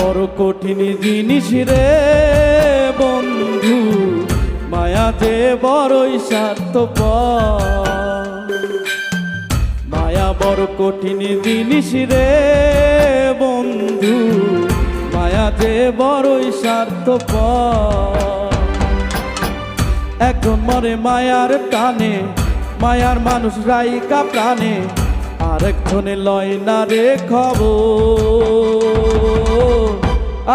বড় কঠিন জিনিস রে বন্ধু, মায়া যে বড়ই স্বার্থপর। মায়া বড় কঠিন জিনিস রে বন্ধু, মায়া যে বড়ই স্বার্থপর। একজন মরে মায়ার টানে, মায়ার মানুষ রাইকা প্রাণে, আরেকজনে লয় না রে খবর,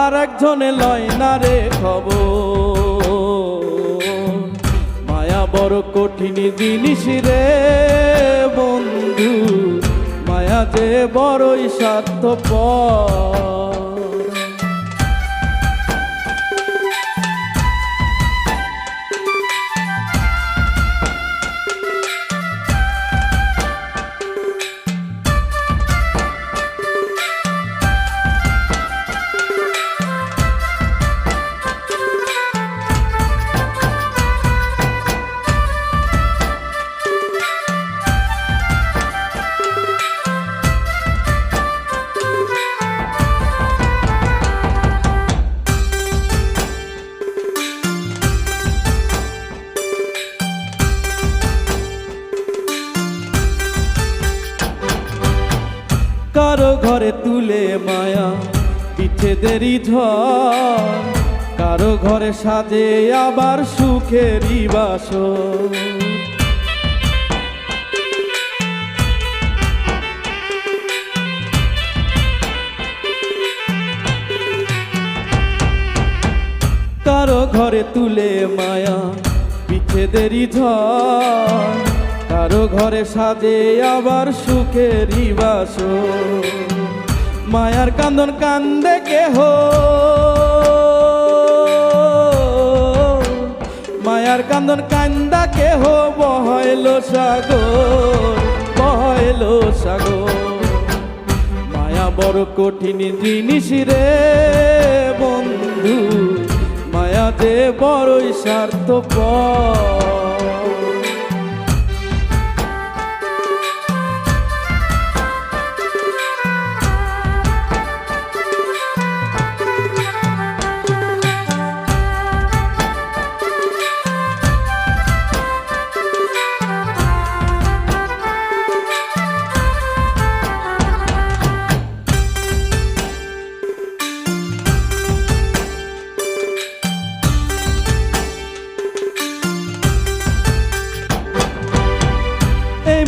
আরেকজনে লয় না রে খবর। মায়া বড় কঠিন জিনিস রে বন্ধু, মায়া যে বড়ই স্বার্থপর। কারো ঘরে তুলে মায়া বিচ্ছেদেরই ঝড়, কারো ঘরে সাজে আবার সুখেরই বাসর। কারো ঘরে তুলে মায়া বিচ্ছেদেরই ঝড়, কারো ঘরে সাজে আবার সুখেরই বাসর। মায়ার কান্দন কান্দে কেহ, মায়ার কান্দন কান্দা কেহ, বহইল সাগর, বহইল সাগর। মায়া বড় কঠিন জিনিস রে বন্ধু, মায়া যে বড়ই স্বার্থপর।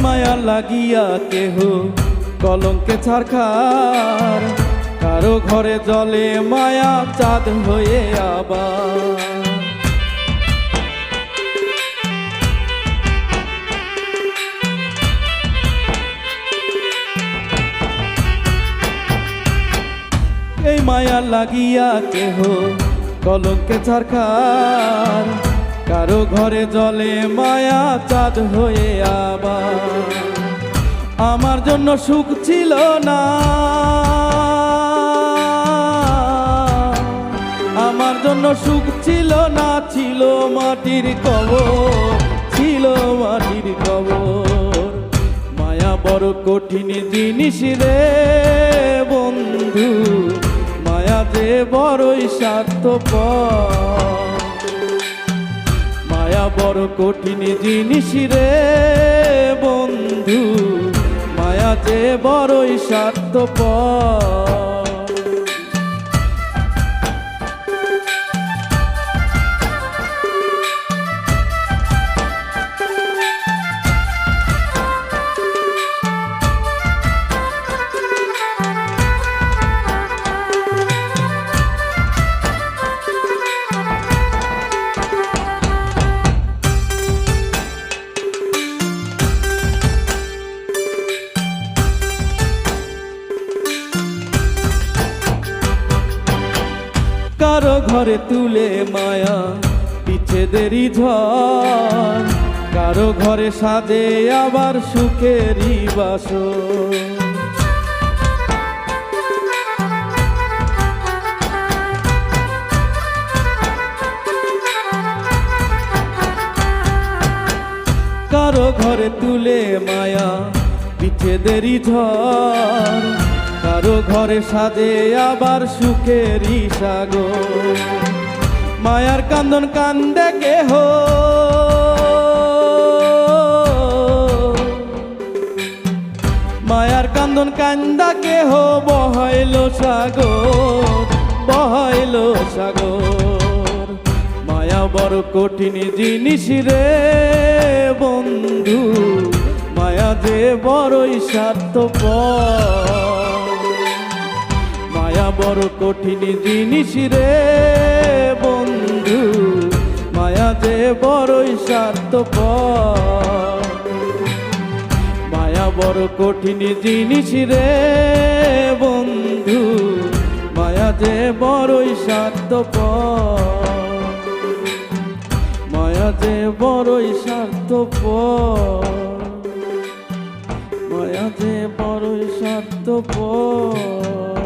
মায়া লাগিয়া কেহ কলঙ্কে ছারখার, কারো ঘরে জলে মায়া চাঁদ হয়ে আবার। এই মায়া লাগিয়া কেহ কলঙ্কে ছারখার, কারো ঘরে জলে মায়া চাঁদ হয়ে আবার। আমার জন্য সুখ ছিল না, আমার জন্য সুখ ছিল না, ছিল মাটির কবর, ছিল মাটির কবর। মায়া বড় কঠিন জিনিস রে বন্ধু, মায়া যে বড়ই স্বার্থপর। মায়া বড় কঠিন জিনিস রে বন্ধু, মায়া যে বড়ই স্বার্থপর। কারো ঘরে তুলে মায়া বিচ্ছেদেরই ঝড়, কারো ঘরে সাজে আবার সুখেরই বাসর। কারো ঘরে তুলে মায়া বিচ্ছেদেরই ঝড়, কারো ঘরে সাজে আবার সুখেরই সাগর। মায়ার কান্দন কান্দে কেহ, মায়ার কান্দন কান্দা কেহ বহাইল সাগর, বহাইল সাগর। মায়া বড় কঠিন জিনিস রে বন্ধু, মায়া যে বড়ই স্বার্থপর। মায়া বড় কঠিন জিনিস রে বন্ধু, মায়া যে বড়ই স্বার্থপর। মায়া বড় কঠিন জিনিস রে বন্ধু, মায়া যে বড়ই স্বার্থপর। মায়া যে বড়ই স্বার্থপর, মায়া যে বড়ই স্বার্থপর।